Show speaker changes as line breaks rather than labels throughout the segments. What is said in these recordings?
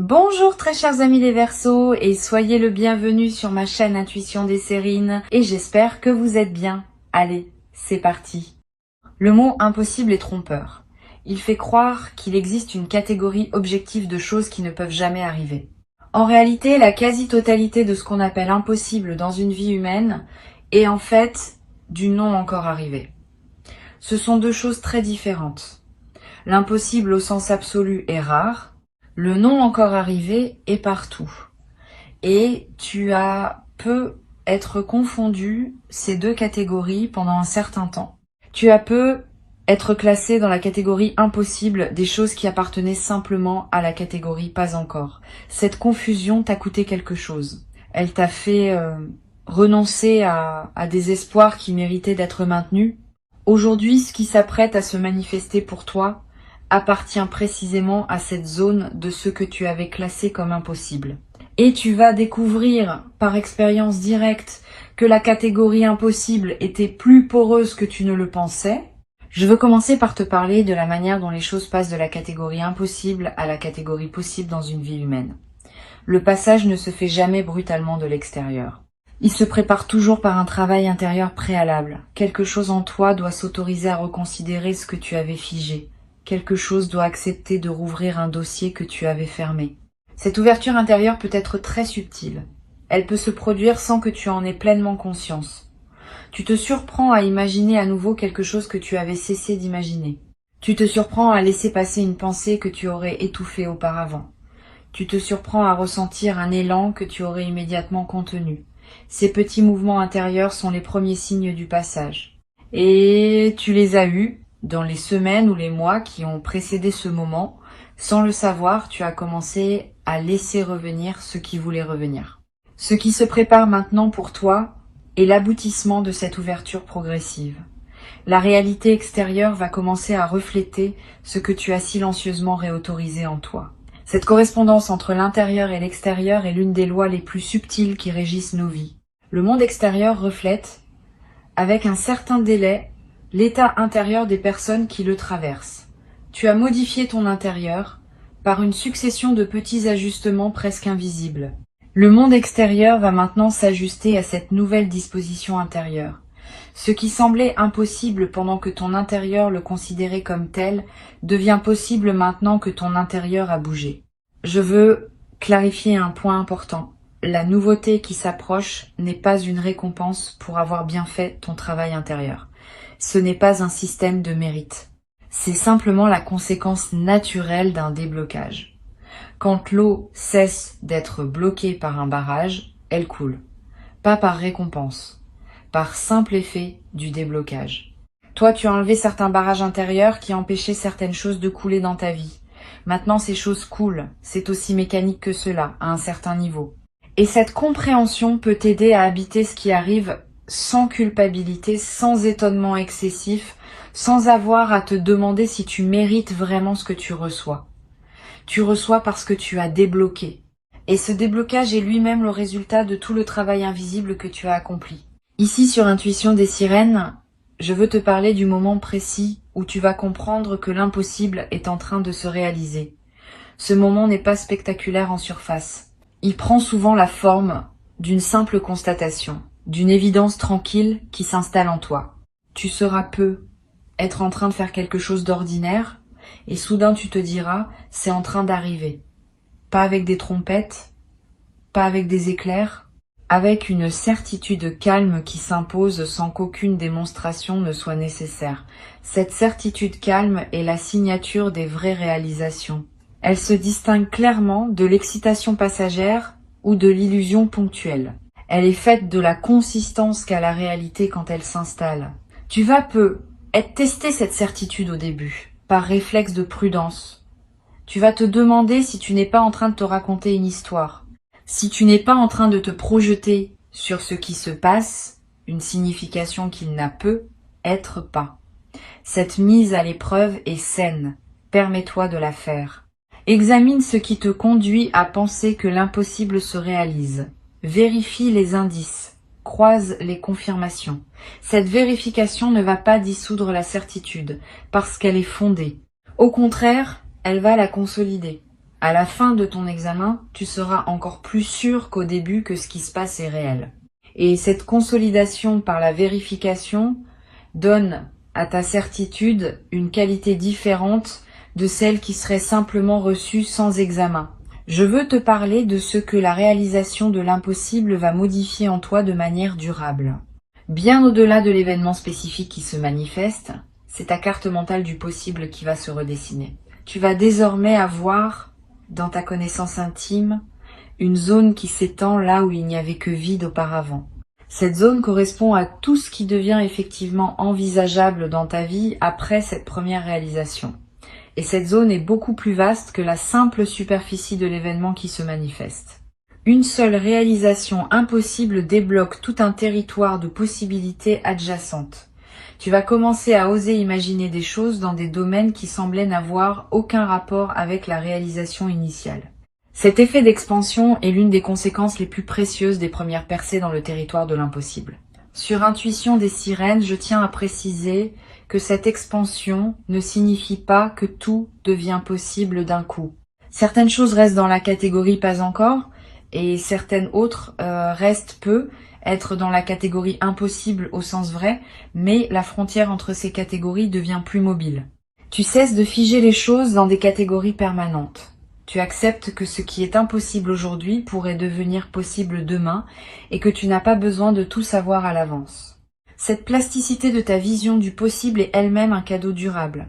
Bonjour très chers amis les Verseaux et soyez le bienvenu sur ma chaîne Intuition des Sérines et j'espère que vous êtes bien. Allez, c'est parti. Le mot impossible est trompeur. Il fait croire qu'il existe une catégorie objective de choses qui ne peuvent jamais arriver. En réalité, la quasi-totalité de ce qu'on appelle impossible dans une vie humaine est en fait du non encore arrivé. Ce sont deux choses très différentes. L'impossible au sens absolu est rare. Le non encore arrivé est partout. Et peut être confondu ces deux catégories pendant un certain temps. Tu peux être classé dans la catégorie impossible des choses qui appartenaient simplement à la catégorie pas encore. Cette confusion t'a coûté quelque chose. Elle t'a fait renoncer à des espoirs qui méritaient d'être maintenus. Aujourd'hui, ce qui s'apprête à se manifester pour toi appartient précisément à cette zone de ce que tu avais classé comme impossible. Et tu vas découvrir par expérience directe que la catégorie impossible était plus poreuse que tu ne le pensais. Je veux commencer par te parler de la manière dont les choses passent de la catégorie impossible à la catégorie possible dans une vie humaine. Le passage ne se fait jamais brutalement de l'extérieur. Il se prépare toujours par un travail intérieur préalable. Quelque chose en toi doit s'autoriser à reconsidérer ce que tu avais figé. Quelque chose doit accepter de rouvrir un dossier que tu avais fermé. Cette ouverture intérieure peut être très subtile. Elle peut se produire sans que tu en aies pleinement conscience. Tu te surprends à imaginer à nouveau quelque chose que tu avais cessé d'imaginer. Tu te surprends à laisser passer une pensée que tu aurais étouffée auparavant. Tu te surprends à ressentir un élan que tu aurais immédiatement contenu. Ces petits mouvements intérieurs sont les premiers signes du passage. Et tu les as eus dans les semaines ou les mois qui ont précédé ce moment. Sans le savoir, tu as commencé à laisser revenir ce qui voulait revenir. Ce qui se prépare maintenant pour toi est l'aboutissement de cette ouverture progressive. La réalité extérieure va commencer à refléter ce que tu as silencieusement réautorisé en toi. Cette correspondance entre l'intérieur et l'extérieur est l'une des lois les plus subtiles qui régissent nos vies. Le monde extérieur reflète, avec un certain délai, l'état intérieur des personnes qui le traversent. Tu as modifié ton intérieur par une succession de petits ajustements presque invisibles. Le monde extérieur va maintenant s'ajuster à cette nouvelle disposition intérieure. Ce qui semblait impossible pendant que ton intérieur le considérait comme tel devient possible maintenant que ton intérieur a bougé. Je veux clarifier un point important. La nouveauté qui s'approche n'est pas une récompense pour avoir bien fait ton travail intérieur. Ce n'est pas un système de mérite. C'est simplement la conséquence naturelle d'un déblocage. Quand l'eau cesse d'être bloquée par un barrage, elle coule. Pas par récompense, par simple effet du déblocage. Toi, tu as enlevé certains barrages intérieurs qui empêchaient certaines choses de couler dans ta vie. Maintenant, ces choses coulent. C'est aussi mécanique que cela, à un certain niveau. Et cette compréhension peut t'aider à habiter ce qui arrive sans culpabilité, sans étonnement excessif, sans avoir à te demander si tu mérites vraiment ce que tu reçois. Tu reçois parce que tu as débloqué. Et ce déblocage est lui-même le résultat de tout le travail invisible que tu as accompli. Ici, sur Intuition des Sirènes, je veux te parler du moment précis où tu vas comprendre que l'impossible est en train de se réaliser. Ce moment n'est pas spectaculaire en surface. Il prend souvent la forme d'une simple constatation, d'une évidence tranquille qui s'installe en toi. Tu sauras peu être en train de faire quelque chose d'ordinaire, et soudain tu te diras, c'est en train d'arriver. Pas avec des trompettes, pas avec des éclairs, avec une certitude calme qui s'impose sans qu'aucune démonstration ne soit nécessaire. Cette certitude calme est la signature des vraies réalisations. Elle se distingue clairement de l'excitation passagère ou de l'illusion ponctuelle. Elle est faite de la consistance qu'a la réalité quand elle s'installe. Tu vas tester cette certitude au début, par réflexe de prudence. Tu vas te demander si tu n'es pas en train de te raconter une histoire, si tu n'es pas en train de te projeter sur ce qui se passe, une signification qu'il n'a peut être pas. Cette mise à l'épreuve est saine, permets-toi de la faire. Examine ce qui te conduit à penser que l'impossible se réalise. Vérifie les indices, croise les confirmations. Cette vérification ne va pas dissoudre la certitude, parce qu'elle est fondée. Au contraire, elle va la consolider. À la fin de ton examen, tu seras encore plus sûr qu'au début que ce qui se passe est réel. Et cette consolidation par la vérification donne à ta certitude une qualité différente de celle qui serait simplement reçue sans examen. Je veux te parler de ce que la réalisation de l'impossible va modifier en toi de manière durable. Bien au-delà de l'événement spécifique qui se manifeste, c'est ta carte mentale du possible qui va se redessiner. Tu vas désormais avoir, dans ta connaissance intime, une zone qui s'étend là où il n'y avait que vide auparavant. Cette zone correspond à tout ce qui devient effectivement envisageable dans ta vie après cette première réalisation. Et cette zone est beaucoup plus vaste que la simple superficie de l'événement qui se manifeste. Une seule réalisation impossible débloque tout un territoire de possibilités adjacentes. Tu vas commencer à oser imaginer des choses dans des domaines qui semblaient n'avoir aucun rapport avec la réalisation initiale. Cet effet d'expansion est l'une des conséquences les plus précieuses des premières percées dans le territoire de l'impossible. Sur intuition des sirènes, je tiens à préciser que cette expansion ne signifie pas que tout devient possible d'un coup. Certaines choses restent dans la catégorie pas encore, et certaines autres restent être dans la catégorie impossible au sens vrai, mais la frontière entre ces catégories devient plus mobile. Tu cesses de figer les choses dans des catégories permanentes. Tu acceptes que ce qui est impossible aujourd'hui pourrait devenir possible demain et que tu n'as pas besoin de tout savoir à l'avance. Cette plasticité de ta vision du possible est elle-même un cadeau durable.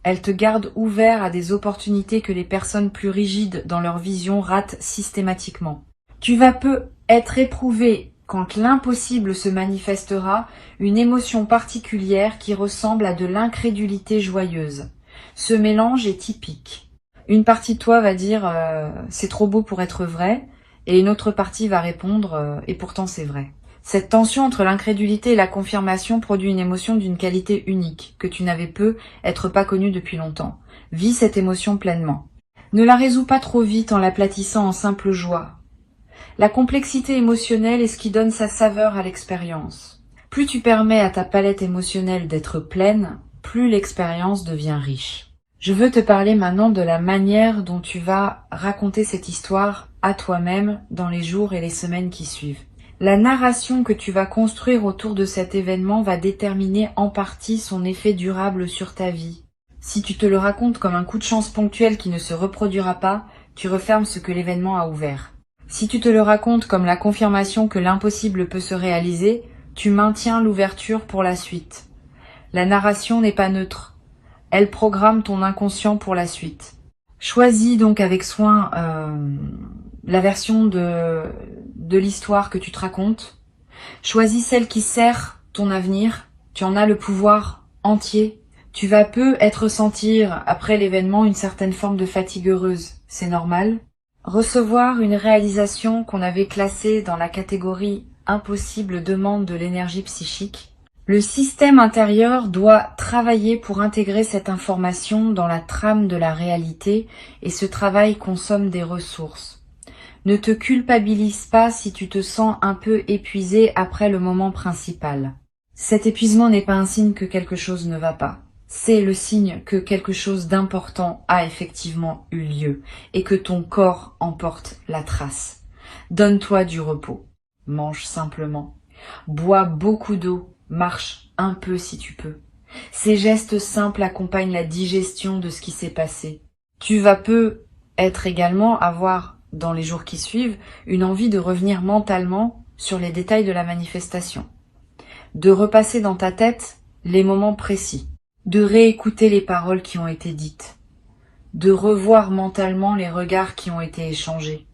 Elle te garde ouvert à des opportunités que les personnes plus rigides dans leur vision ratent systématiquement. Tu vas être éprouvé quand l'impossible se manifestera, une émotion particulière qui ressemble à de l'incrédulité joyeuse. Ce mélange est typique. Une partie de toi va dire c'est trop beau pour être vrai, et une autre partie va répondre et pourtant c'est vrai. Cette tension entre l'incrédulité et la confirmation produit une émotion d'une qualité unique, que tu n'avais être pas connue depuis longtemps. Vis cette émotion pleinement. Ne la résous pas trop vite en l'aplatissant en simple joie. La complexité émotionnelle est ce qui donne sa saveur à l'expérience. Plus tu permets à ta palette émotionnelle d'être pleine, plus l'expérience devient riche. Je veux te parler maintenant de la manière dont tu vas raconter cette histoire à toi-même dans les jours et les semaines qui suivent. La narration que tu vas construire autour de cet événement va déterminer en partie son effet durable sur ta vie. Si tu te le racontes comme un coup de chance ponctuel qui ne se reproduira pas, tu refermes ce que l'événement a ouvert. Si tu te le racontes comme la confirmation que l'impossible peut se réaliser, tu maintiens l'ouverture pour la suite. La narration n'est pas neutre. Elle programme ton inconscient pour la suite. Choisis donc avec soin la version de l'histoire que tu te racontes. Choisis celle qui sert ton avenir. Tu en as le pouvoir entier. Tu vas ressentir après l'événement une certaine forme de fatigue heureuse. C'est normal. Recevoir une réalisation qu'on avait classée dans la catégorie impossible demande de l'énergie psychique. Le système intérieur doit travailler pour intégrer cette information dans la trame de la réalité et ce travail consomme des ressources. Ne te culpabilise pas si tu te sens un peu épuisé après le moment principal. Cet épuisement n'est pas un signe que quelque chose ne va pas. C'est le signe que quelque chose d'important a effectivement eu lieu et que ton corps en porte la trace. Donne-toi du repos. Mange simplement. Bois beaucoup d'eau. Marche un peu si tu peux. Ces gestes simples accompagnent la digestion de ce qui s'est passé. Tu vas être également avoir, dans les jours qui suivent, une envie de revenir mentalement sur les détails de la manifestation. De repasser dans ta tête les moments précis. De réécouter les paroles qui ont été dites. De revoir mentalement les regards qui ont été échangés.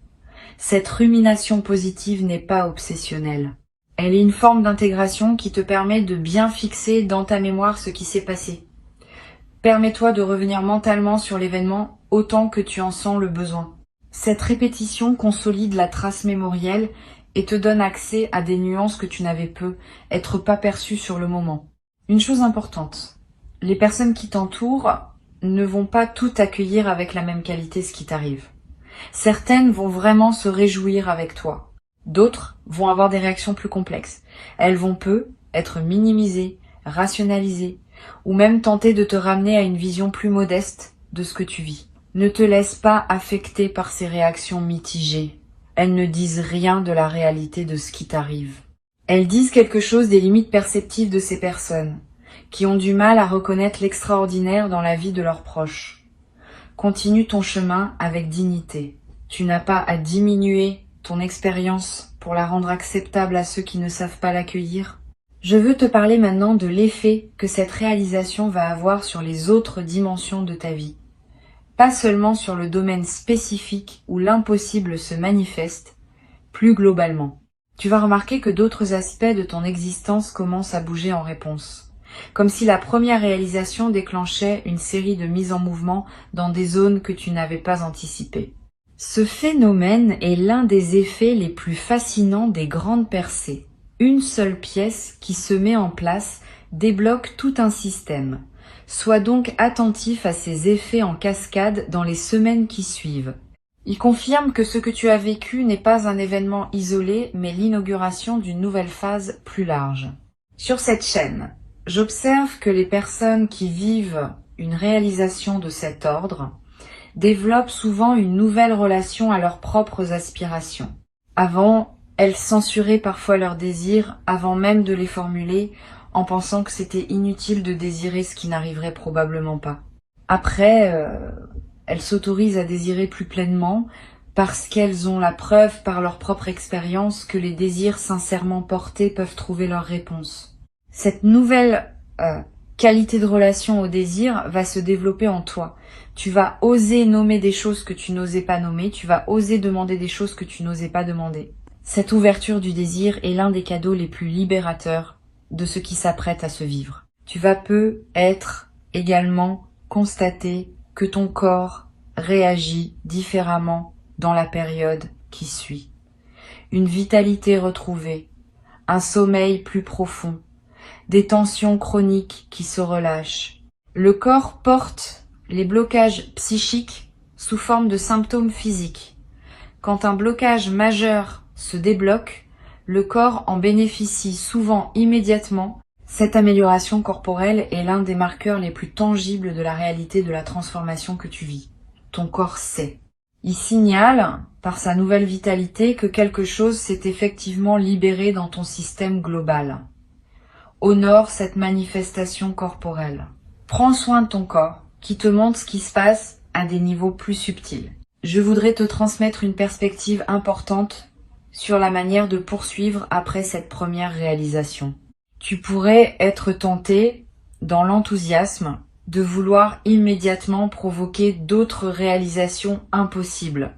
Cette rumination positive n'est pas obsessionnelle. Elle est une forme d'intégration qui te permet de bien fixer dans ta mémoire ce qui s'est passé. Permets-toi de revenir mentalement sur l'événement autant que tu en sens le besoin. Cette répétition consolide la trace mémorielle et te donne accès à des nuances que tu n'avais être pas perçues sur le moment. Une chose importante, les personnes qui t'entourent ne vont pas tout accueillir avec la même qualité ce qui t'arrive. Certaines vont vraiment se réjouir avec toi. D'autres vont avoir des réactions plus complexes. Elles vont être minimisées, rationalisées, ou même tenter de te ramener à une vision plus modeste de ce que tu vis. Ne te laisse pas affecter par ces réactions mitigées. Elles ne disent rien de la réalité de ce qui t'arrive. Elles disent quelque chose des limites perceptives de ces personnes, qui ont du mal à reconnaître l'extraordinaire dans la vie de leurs proches. Continue ton chemin avec dignité. Tu n'as pas à diminuer ton expérience pour la rendre acceptable à ceux qui ne savent pas l'accueillir. Je veux te parler maintenant de l'effet que cette réalisation va avoir sur les autres dimensions de ta vie. Pas seulement sur le domaine spécifique où l'impossible se manifeste, plus globalement. Tu vas remarquer que d'autres aspects de ton existence commencent à bouger en réponse. Comme si la première réalisation déclenchait une série de mises en mouvement dans des zones que tu n'avais pas anticipées. Ce phénomène est l'un des effets les plus fascinants des grandes percées. Une seule pièce qui se met en place débloque tout un système. Sois donc attentif à ces effets en cascade dans les semaines qui suivent. Il confirme que ce que tu as vécu n'est pas un événement isolé, mais l'inauguration d'une nouvelle phase plus large. Sur cette chaîne, j'observe que les personnes qui vivent une réalisation de cet ordre développent souvent une nouvelle relation à leurs propres aspirations. Avant, elles censuraient parfois leurs désirs avant même de les formuler, en pensant que c'était inutile de désirer ce qui n'arriverait probablement pas. Après, elles s'autorisent à désirer plus pleinement parce qu'elles ont la preuve par leur propre expérience que les désirs sincèrement portés peuvent trouver leur réponse. Cette nouvelle qualité de relation au désir va se développer en toi. Tu vas oser nommer des choses que tu n'osais pas nommer, tu vas oser demander des choses que tu n'osais pas demander. Cette ouverture du désir est l'un des cadeaux les plus libérateurs de ce qui s'apprête à se vivre. Tu vas peut-être également constater que ton corps réagit différemment dans la période qui suit. Une vitalité retrouvée, un sommeil plus profond, des tensions chroniques qui se relâchent. Le corps porte les blocages psychiques sous forme de symptômes physiques. Quand un blocage majeur se débloque, le corps en bénéficie souvent immédiatement. Cette amélioration corporelle est l'un des marqueurs les plus tangibles de la réalité de la transformation que tu vis. Ton corps sait. Il signale, par sa nouvelle vitalité, que quelque chose s'est effectivement libéré dans ton système global. Honore cette manifestation corporelle. Prends soin de ton corps, qui te montre ce qui se passe à des niveaux plus subtils. Je voudrais te transmettre une perspective importante sur la manière de poursuivre après cette première réalisation. Tu pourrais être tenté, dans l'enthousiasme, de vouloir immédiatement provoquer d'autres réalisations impossibles.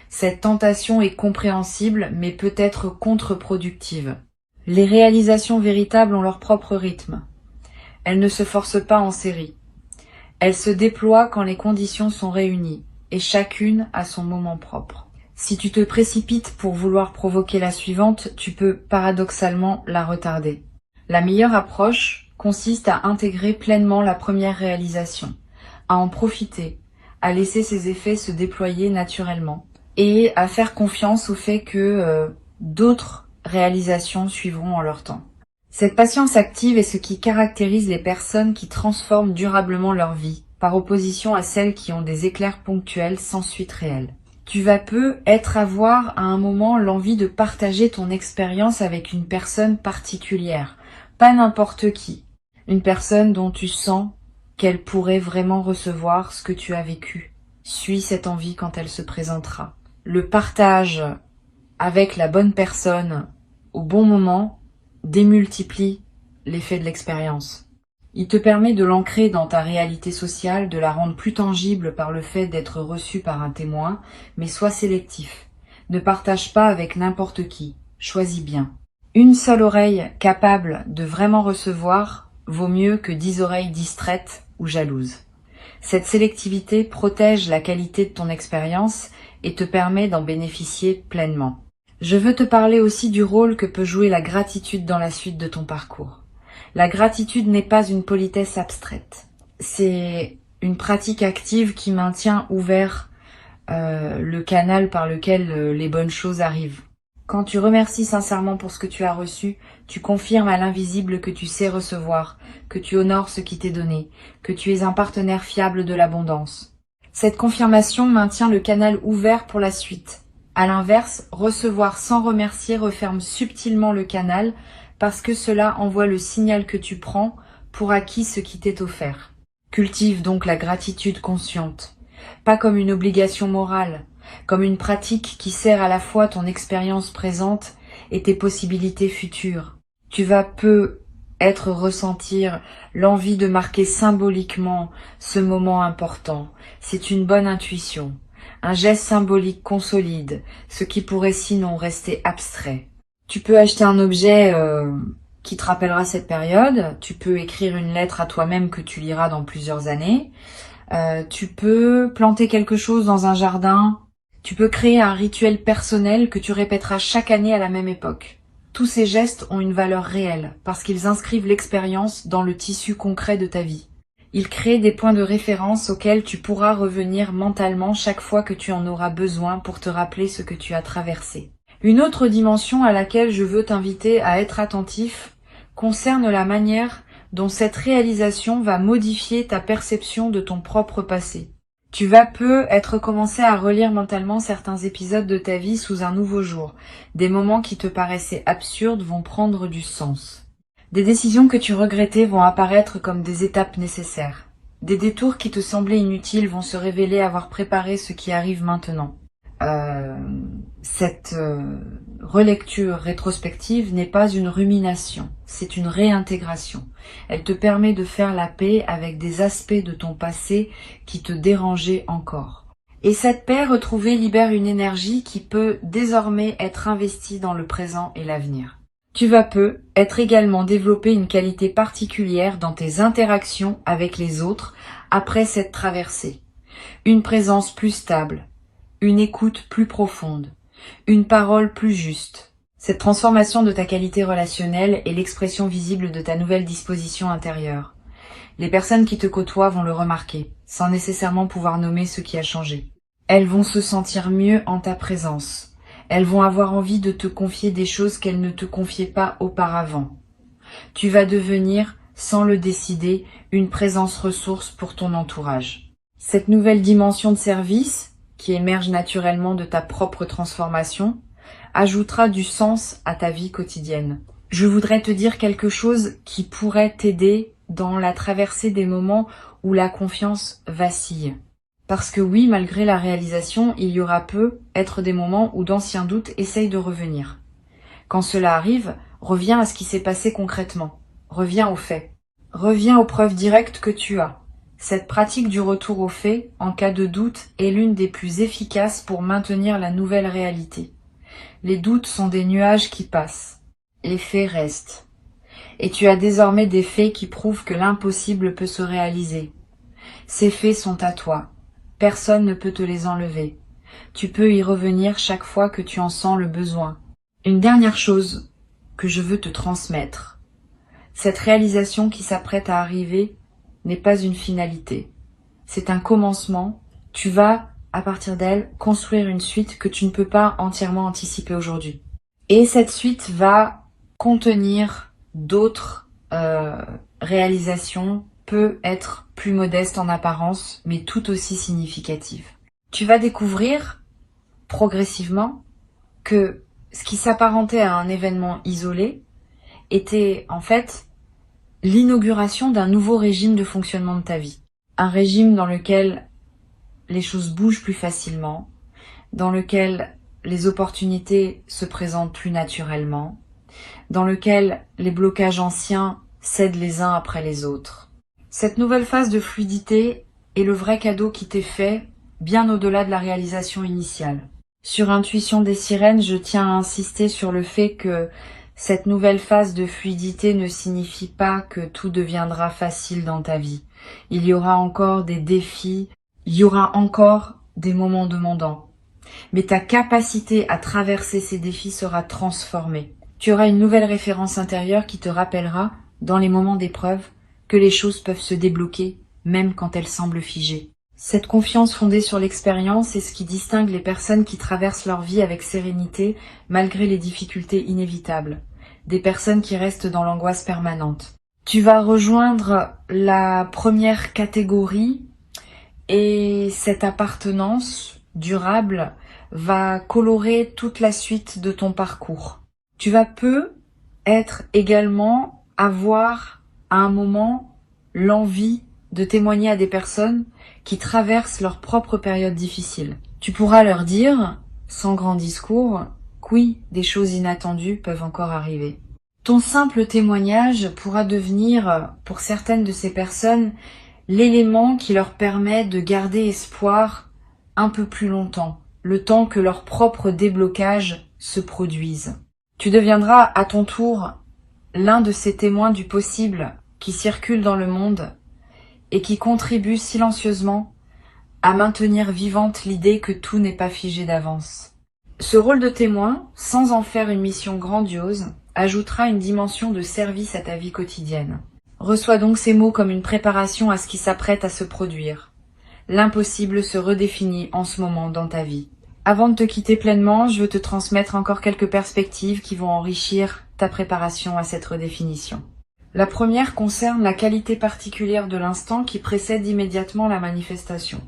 Cette tentation est compréhensible, mais peut être contre-productive. Les réalisations véritables ont leur propre rythme. Elles ne se forcent pas en série. Elles se déploient quand les conditions sont réunies, et chacune a son moment propre. Si tu te précipites pour vouloir provoquer la suivante, tu peux paradoxalement la retarder. La meilleure approche consiste à intégrer pleinement la première réalisation, à en profiter, à laisser ses effets se déployer naturellement et à faire confiance au fait que d'autres réalisations suivront en leur temps. Cette patience active est ce qui caractérise les personnes qui transforment durablement leur vie, par opposition à celles qui ont des éclairs ponctuels sans suite réelle. Tu vas peut-être avoir à un moment l'envie de partager ton expérience avec une personne particulière, pas n'importe qui, une personne dont tu sens qu'elle pourrait vraiment recevoir ce que tu as vécu. Suis cette envie quand elle se présentera. Le partage avec la bonne personne au bon moment démultiplie l'effet de l'expérience. Il te permet de l'ancrer dans ta réalité sociale, de la rendre plus tangible par le fait d'être reçu par un témoin, mais sois sélectif. Ne partage pas avec n'importe qui. Choisis bien. Une seule oreille capable de vraiment recevoir vaut mieux que 10 oreilles distraites ou jalouses. Cette sélectivité protège la qualité de ton expérience et te permet d'en bénéficier pleinement. Je veux te parler aussi du rôle que peut jouer la gratitude dans la suite de ton parcours. La gratitude n'est pas une politesse abstraite. C'est une pratique active qui maintient ouvert le canal par lequel les bonnes choses arrivent. Quand tu remercies sincèrement pour ce que tu as reçu, tu confirmes à l'invisible que tu sais recevoir, que tu honores ce qui t'est donné, que tu es un partenaire fiable de l'abondance. Cette confirmation maintient le canal ouvert pour la suite. À l'inverse, recevoir sans remercier referme subtilement le canal parce que cela envoie le signal que tu prends pour acquis ce qui t'est offert. Cultive donc la gratitude consciente, pas comme une obligation morale, comme une pratique qui sert à la fois ton expérience présente et tes possibilités futures. Tu vas ressentir l'envie de marquer symboliquement ce moment important. C'est une bonne intuition. Un geste symbolique consolide ce qui pourrait sinon rester abstrait. Tu peux acheter un objet qui te rappellera cette période. Tu peux écrire une lettre à toi-même que tu liras dans plusieurs années. Tu peux planter quelque chose dans un jardin. Tu peux créer un rituel personnel que tu répéteras chaque année à la même époque. Tous ces gestes ont une valeur réelle parce qu'ils inscrivent l'expérience dans le tissu concret de ta vie. Ils créent des points de référence auxquels tu pourras revenir mentalement chaque fois que tu en auras besoin pour te rappeler ce que tu as traversé. Une autre dimension à laquelle je veux t'inviter à être attentif concerne la manière dont cette réalisation va modifier ta perception de ton propre passé. Tu vas commencer à relire mentalement certains épisodes de ta vie sous un nouveau jour. Des moments qui te paraissaient absurdes vont prendre du sens. Des décisions que tu regrettais vont apparaître comme des étapes nécessaires. Des détours qui te semblaient inutiles vont se révéler avoir préparé ce qui arrive maintenant. Cette relecture rétrospective n'est pas une rumination, c'est une réintégration. Elle te permet de faire la paix avec des aspects de ton passé qui te dérangeaient encore. Et cette paix retrouvée libère une énergie qui peut désormais être investie dans le présent et l'avenir. Tu vas être également développer une qualité particulière dans tes interactions avec les autres après cette traversée. Une présence plus stable, une écoute plus profonde, une parole plus juste. Cette transformation de ta qualité relationnelle est l'expression visible de ta nouvelle disposition intérieure. Les personnes qui te côtoient vont le remarquer, sans nécessairement pouvoir nommer ce qui a changé. Elles vont se sentir mieux en ta présence. Elles vont avoir envie de te confier des choses qu'elles ne te confiaient pas auparavant. Tu vas devenir, sans le décider, une présence ressource pour ton entourage. Cette nouvelle dimension de service, qui émerge naturellement de ta propre transformation, ajoutera du sens à ta vie quotidienne. Je voudrais te dire quelque chose qui pourrait t'aider dans la traversée des moments où la confiance vacille. Parce que oui, malgré la réalisation, il y aura être des moments où d'anciens doutes essayent de revenir. Quand cela arrive, reviens à ce qui s'est passé concrètement. Reviens aux faits. Reviens aux preuves directes que tu as. Cette pratique du retour aux faits, en cas de doute, est l'une des plus efficaces pour maintenir la nouvelle réalité. Les doutes sont des nuages qui passent. Les faits restent. Et tu as désormais des faits qui prouvent que l'impossible peut se réaliser. Ces faits sont à toi. Personne ne peut te les enlever. Tu peux y revenir chaque fois que tu en sens le besoin. Une dernière chose que je veux te transmettre. Cette réalisation qui s'apprête à arriver n'est pas une finalité. C'est un commencement. Tu vas, à partir d'elle, construire une suite que tu ne peux pas entièrement anticiper aujourd'hui. Et cette suite va contenir d'autres réalisations, peut être plus modestes en apparence, mais tout aussi significatives. Tu vas découvrir progressivement que ce qui s'apparentait à un événement isolé était en fait l'inauguration d'un nouveau régime de fonctionnement de ta vie. Un régime dans lequel les choses bougent plus facilement, dans lequel les opportunités se présentent plus naturellement, dans lequel les blocages anciens cèdent les uns après les autres. Cette nouvelle phase de fluidité est le vrai cadeau qui t'est fait, bien au-delà de la réalisation initiale. Sur Intuition des Sirènes, je tiens à insister sur le fait que cette nouvelle phase de fluidité ne signifie pas que tout deviendra facile dans ta vie. Il y aura encore des défis, il y aura encore des moments demandants. Mais ta capacité à traverser ces défis sera transformée. Tu auras une nouvelle référence intérieure qui te rappellera, dans les moments d'épreuve, que les choses peuvent se débloquer, même quand elles semblent figées. Cette confiance fondée sur l'expérience est ce qui distingue les personnes qui traversent leur vie avec sérénité, malgré les difficultés inévitables. Des personnes qui restent dans l'angoisse permanente. Tu vas rejoindre la première catégorie Et cette appartenance durable va colorer toute la suite de ton parcours. Tu vas être également avoir à un moment l'envie de témoigner à des personnes qui traversent leur propre période difficile. Tu pourras leur dire, sans grand discours, que oui, des choses inattendues peuvent encore arriver. Ton simple témoignage pourra devenir, pour certaines de ces personnes, l'élément qui leur permet de garder espoir un peu plus longtemps, le temps que leur propre déblocage se produise. Tu deviendras à ton tour l'un de ces témoins du possible qui circulent dans le monde et qui contribuent silencieusement à maintenir vivante l'idée que tout n'est pas figé d'avance. Ce rôle de témoin, sans en faire une mission grandiose, ajoutera une dimension de service à ta vie quotidienne. Reçois donc ces mots comme une préparation à ce qui s'apprête à se produire. L'impossible se redéfinit en ce moment dans ta vie. Avant de te quitter pleinement, je veux te transmettre encore quelques perspectives qui vont enrichir ta préparation à cette redéfinition. La première concerne la qualité particulière de l'instant qui précède immédiatement la manifestation.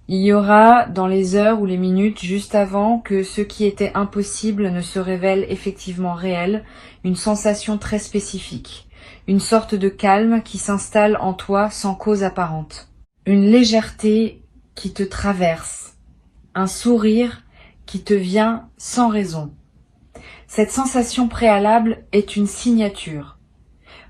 Il y aura, dans les heures ou les minutes juste avant que ce qui était impossible ne se révèle effectivement réel, une sensation très spécifique, une sorte de calme qui s'installe en toi sans cause apparente, une légèreté qui te traverse, un sourire qui te vient sans raison. Cette sensation préalable est une signature.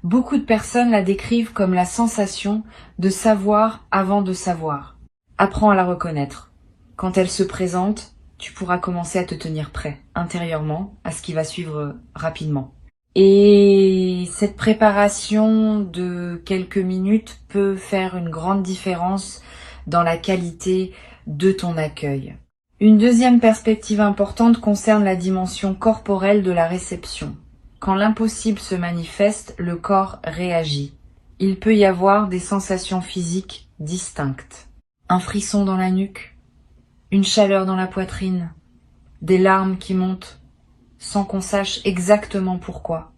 Beaucoup de personnes la décrivent comme la sensation de savoir avant de savoir. Apprends à la reconnaître. Quand elle se présente, tu pourras commencer à te tenir prêt, intérieurement, à ce qui va suivre rapidement. Et cette préparation de quelques minutes peut faire une grande différence dans la qualité de ton accueil. Une deuxième perspective importante concerne la dimension corporelle de la réception. Quand l'impossible se manifeste, le corps réagit. Il peut y avoir des sensations physiques distinctes. Un frisson dans la nuque, une chaleur dans la poitrine, des larmes qui montent, sans qu'on sache exactement pourquoi.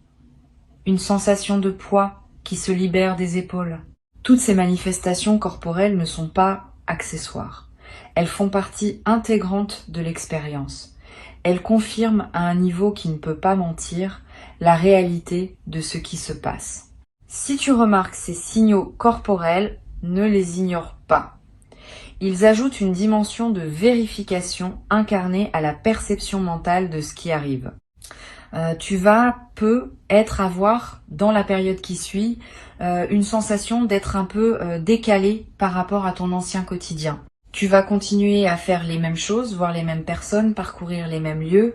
Une sensation de poids qui se libère des épaules. Toutes ces manifestations corporelles ne sont pas accessoires. Elles font partie intégrante de l'expérience. Elles confirment à un niveau qui ne peut pas mentir la réalité de ce qui se passe. Si tu remarques ces signaux corporels, ne les ignore pas. Ils ajoutent une dimension de vérification incarnée à la perception mentale de ce qui arrive. Tu vas avoir, dans la période qui suit, une sensation d'être un peu décalé par rapport à ton ancien quotidien. Tu vas continuer à faire les mêmes choses, voir les mêmes personnes, parcourir les mêmes lieux,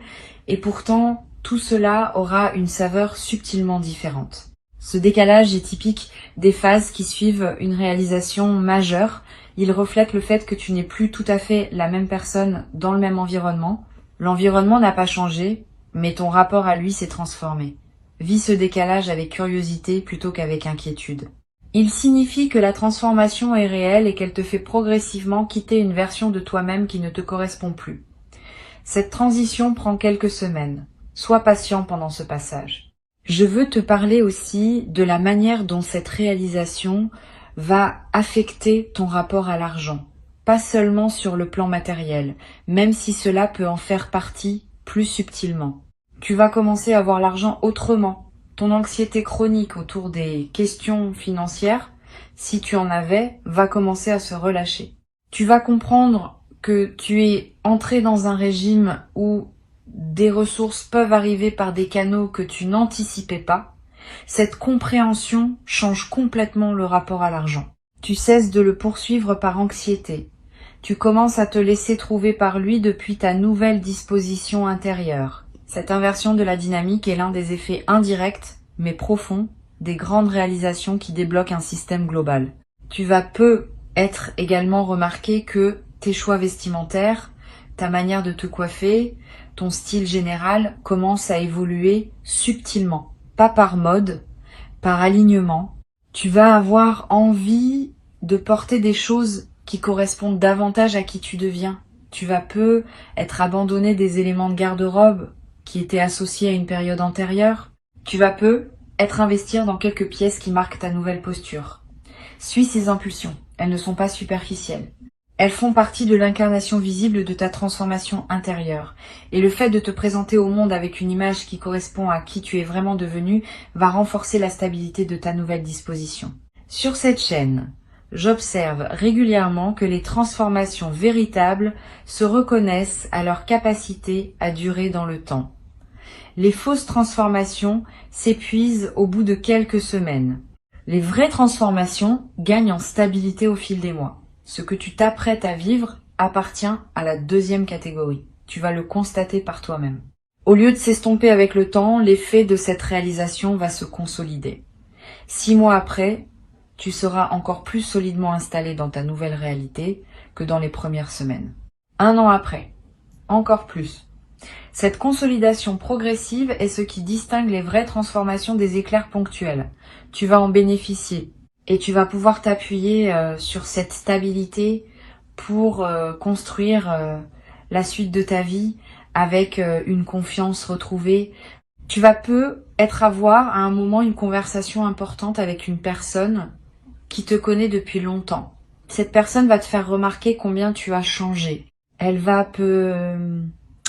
et pourtant, tout cela aura une saveur subtilement différente. Ce décalage est typique des phases qui suivent une réalisation majeure. Il reflète le fait que tu n'es plus tout à fait la même personne dans le même environnement. L'environnement n'a pas changé, mais ton rapport à lui s'est transformé. Vis ce décalage avec curiosité plutôt qu'avec inquiétude. Il signifie que la transformation est réelle et qu'elle te fait progressivement quitter une version de toi-même qui ne te correspond plus. Cette transition prend quelques semaines. Sois patient pendant ce passage. Je veux te parler aussi de la manière dont cette réalisation va affecter ton rapport à l'argent. Pas seulement sur le plan matériel, même si cela peut en faire partie plus subtilement. Tu vas commencer à voir l'argent autrement. Ton anxiété chronique autour des questions financières, si tu en avais, va commencer à se relâcher. Tu vas comprendre que tu es entré dans un régime où des ressources peuvent arriver par des canaux que tu n'anticipais pas. Cette compréhension change complètement le rapport à l'argent. Tu cesses de le poursuivre par anxiété. Tu commences à te laisser trouver par lui depuis ta nouvelle disposition intérieure. Cette inversion de la dynamique est l'un des effets indirects, mais profonds, des grandes réalisations qui débloquent un système global. Tu vas être également remarqué que tes choix vestimentaires, ta manière de te coiffer, ton style général commence à évoluer subtilement. Pas par mode, par alignement. Tu vas avoir envie de porter des choses qui correspondent davantage à qui tu deviens. Tu vas être abandonné des éléments de garde-robe qui étaient associés à une période antérieure. Tu vas être investir dans quelques pièces qui marquent ta nouvelle posture. Suis ces impulsions. Elles ne sont pas superficielles. Elles font partie de l'incarnation visible de ta transformation intérieure. Et le fait de te présenter au monde avec une image qui correspond à qui tu es vraiment devenu va renforcer la stabilité de ta nouvelle disposition. Sur cette chaîne, j'observe régulièrement que les transformations véritables se reconnaissent à leur capacité à durer dans le temps. Les fausses transformations s'épuisent au bout de quelques semaines. Les vraies transformations gagnent en stabilité au fil des mois. Ce que tu t'apprêtes à vivre appartient à la deuxième catégorie. Tu vas le constater par toi-même. Au lieu de s'estomper avec le temps, l'effet de cette réalisation va se consolider. 6 mois après, tu seras encore plus solidement installé dans ta nouvelle réalité que dans les premières semaines. 1 an après, encore plus. Cette consolidation progressive est ce qui distingue les vraies transformations des éclairs ponctuels. Tu vas en bénéficier et tu vas pouvoir t'appuyer sur cette stabilité pour construire la suite de ta vie avec une confiance retrouvée. Tu vas avoir à un moment une conversation importante avec une personne qui te connaît depuis longtemps. Cette personne va te faire remarquer combien tu as changé. Elle va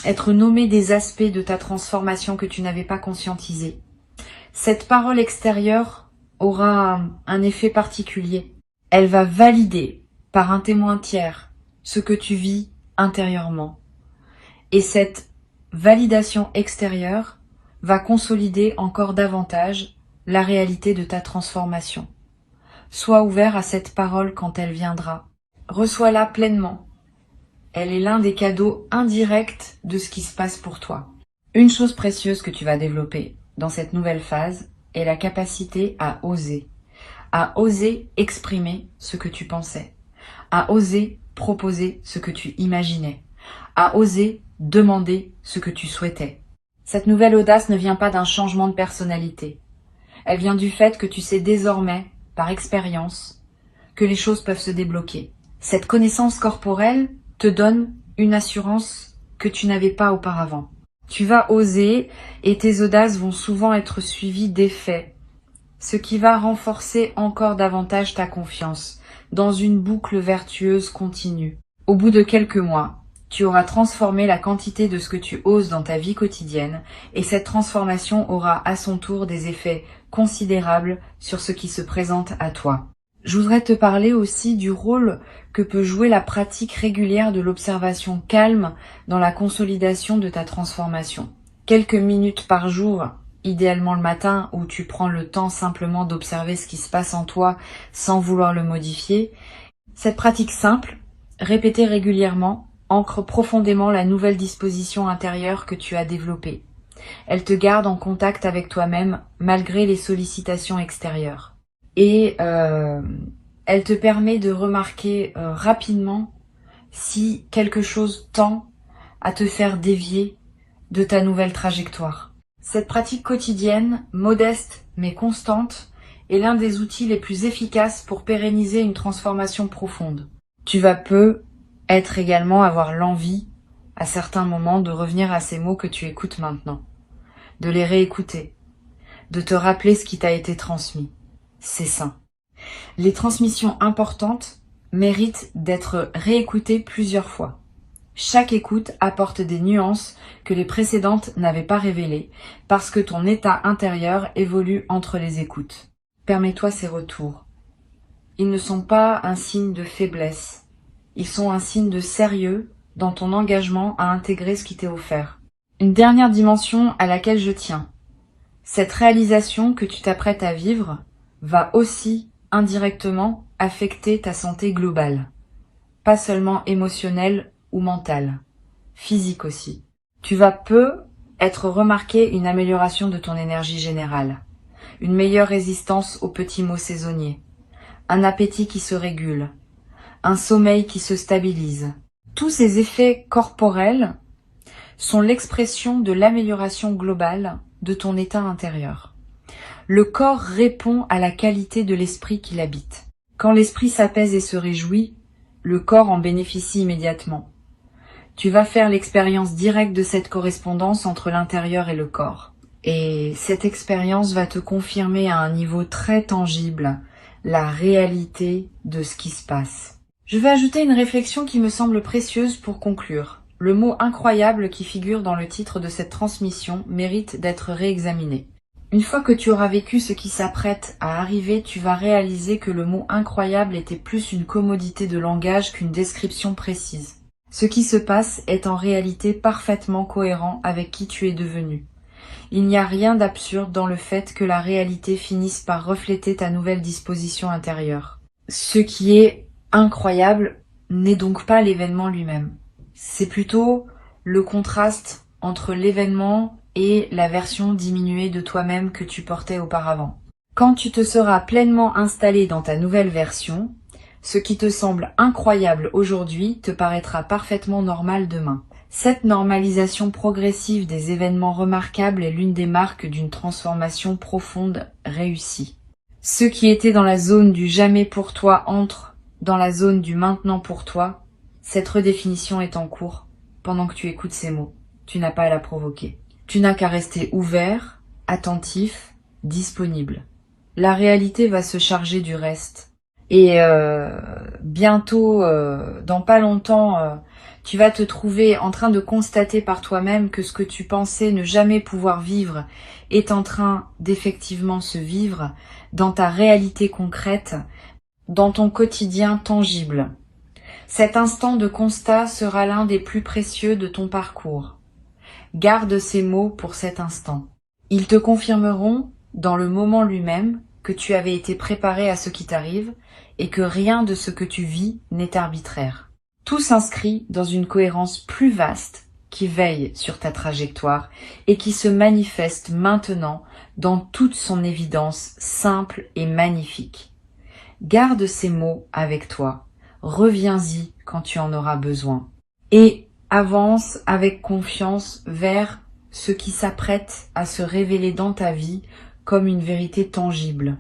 être nommée des aspects de ta transformation que tu n'avais pas conscientisés. Cette parole extérieure aura un effet particulier. Elle va valider par un témoin tiers ce que tu vis intérieurement. Et cette validation extérieure va consolider encore davantage la réalité de ta transformation. Sois ouvert à cette parole quand elle viendra. Reçois-la pleinement. Elle est l'un des cadeaux indirects de ce qui se passe pour toi. Une chose précieuse que tu vas développer dans cette nouvelle phase est la capacité à oser exprimer ce que tu pensais, à oser proposer ce que tu imaginais, à oser demander ce que tu souhaitais. Cette nouvelle audace ne vient pas d'un changement de personnalité. Elle vient du fait que tu sais désormais, par expérience, que les choses peuvent se débloquer. Cette connaissance corporelle te donne une assurance que tu n'avais pas auparavant. Tu vas oser et tes audaces vont souvent être suivies d'effets, ce qui va renforcer encore davantage ta confiance dans une boucle vertueuse continue. Au bout de quelques mois, tu auras transformé la quantité de ce que tu oses dans ta vie quotidienne et cette transformation aura à son tour des effets considérables sur ce qui se présente à toi. Je voudrais te parler aussi du rôle que peut jouer la pratique régulière de l'observation calme dans la consolidation de ta transformation. Quelques minutes par jour, idéalement le matin où tu prends le temps simplement d'observer ce qui se passe en toi sans vouloir le modifier. Cette pratique simple, répétée régulièrement, ancre profondément la nouvelle disposition intérieure que tu as développée. Elle te garde en contact avec toi-même malgré les sollicitations extérieures. Et elle te permet de remarquer rapidement si quelque chose tend à te faire dévier de ta nouvelle trajectoire. Cette pratique quotidienne, modeste mais constante, est l'un des outils les plus efficaces pour pérenniser une transformation profonde. Tu vas être également avoir l'envie, à certains moments, de revenir à ces mots que tu écoutes maintenant, de les réécouter, de te rappeler ce qui t'a été transmis. C'est sain. Les transmissions importantes méritent d'être réécoutées plusieurs fois. Chaque écoute apporte des nuances que les précédentes n'avaient pas révélées parce que ton état intérieur évolue entre les écoutes. Permets-toi ces retours. Ils ne sont pas un signe de faiblesse. Ils sont un signe de sérieux dans ton engagement à intégrer ce qui t'est offert. Une dernière dimension à laquelle je tiens. Cette réalisation que tu t'apprêtes à vivre va aussi indirectement affecter ta santé globale, pas seulement émotionnelle ou mentale, physique aussi. Tu vas être remarqué une amélioration de ton énergie générale, une meilleure résistance aux petits maux saisonniers, un appétit qui se régule, un sommeil qui se stabilise. Tous ces effets corporels sont l'expression de l'amélioration globale de ton état intérieur. Le corps répond à la qualité de l'esprit qui l'habite. Quand l'esprit s'apaise et se réjouit, le corps en bénéficie immédiatement. Tu vas faire l'expérience directe de cette correspondance entre l'intérieur et le corps. Et cette expérience va te confirmer à un niveau très tangible la réalité de ce qui se passe. Je vais ajouter une réflexion qui me semble précieuse pour conclure. Le mot incroyable qui figure dans le titre de cette transmission mérite d'être réexaminé. Une fois que tu auras vécu ce qui s'apprête à arriver, tu vas réaliser que le mot incroyable était plus une commodité de langage qu'une description précise. Ce qui se passe est en réalité parfaitement cohérent avec qui tu es devenu. Il n'y a rien d'absurde dans le fait que la réalité finisse par refléter ta nouvelle disposition intérieure. Ce qui est incroyable n'est donc pas l'événement lui-même. C'est plutôt le contraste entre l'événement et la version diminuée de toi-même que tu portais auparavant. Quand tu te seras pleinement installé dans ta nouvelle version, ce qui te semble incroyable aujourd'hui te paraîtra parfaitement normal demain. Cette normalisation progressive des événements remarquables est l'une des marques d'une transformation profonde réussie. Ce qui était dans la zone du jamais pour toi entre dans la zone du maintenant pour toi. Cette redéfinition est en cours pendant que tu écoutes ces mots. Tu n'as pas à la provoquer. Tu n'as qu'à rester ouvert, attentif, disponible. La réalité va se charger du reste. Et bientôt, dans pas longtemps, tu vas te trouver en train de constater par toi-même que ce que tu pensais ne jamais pouvoir vivre est en train d'effectivement se vivre dans ta réalité concrète, dans ton quotidien tangible. Cet instant de constat sera l'un des plus précieux de ton parcours. Garde ces mots pour cet instant. Ils te confirmeront, dans le moment lui-même, que tu avais été préparé à ce qui t'arrive et que rien de ce que tu vis n'est arbitraire. Tout s'inscrit dans une cohérence plus vaste qui veille sur ta trajectoire et qui se manifeste maintenant dans toute son évidence simple et magnifique. Garde ces mots avec toi, reviens-y quand tu en auras besoin et avance avec confiance vers ce qui s'apprête à se révéler dans ta vie comme une vérité tangible.